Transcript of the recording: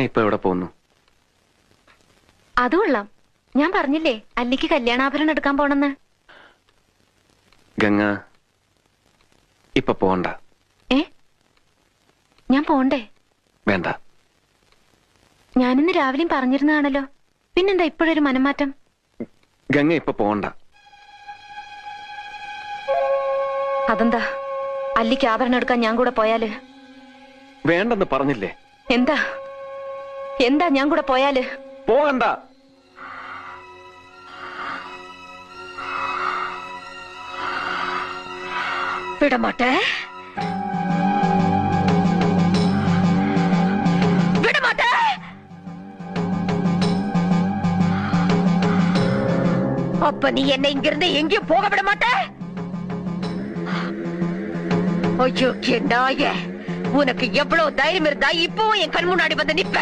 ഇപ്പൊ എവിടെ പോകുന്നു? അത് കൊള്ളാം. ഞാൻ പറഞ്ഞില്ലേ അല്ലിക്ക് കല്യാണാഭരണം എടുക്കാൻ പോണെന്ന്. ഗംഗ ഇപ്പൊ പോണ്ട. ഞാൻ പോണ്ടേ? വേണ്ട. ഞാനിന്ന് രാവിലെയും പറഞ്ഞിരുന്നതാണല്ലോ, പിന്നെന്താ ഇപ്പോഴൊരു മനംമാറ്റം? ഗംഗ ഇപ്പൊ പോണ്ട. അതെന്താ? അല്ലിക്ക് ആഭരണം എടുക്കാൻ ഞാൻ കൂടെ പോയാല്? വേണ്ടെന്ന് പറഞ്ഞില്ലേ? എന്താ എന്താ ഞാൻ കൂടെ പോയാല്? പോകണ്ട. വിടമാട്ടെ, വിടമാട്ടെ. அப்ப நீ என்னை இங்கிருந்து எங்கேயும் போக விட மாட்ட? ஐயோ நாயே, உனக்கு எவ்வளவு தைரியம் இருந்தா இப்பவும் என் கண் முன்னாடி வந்து நிப்ப?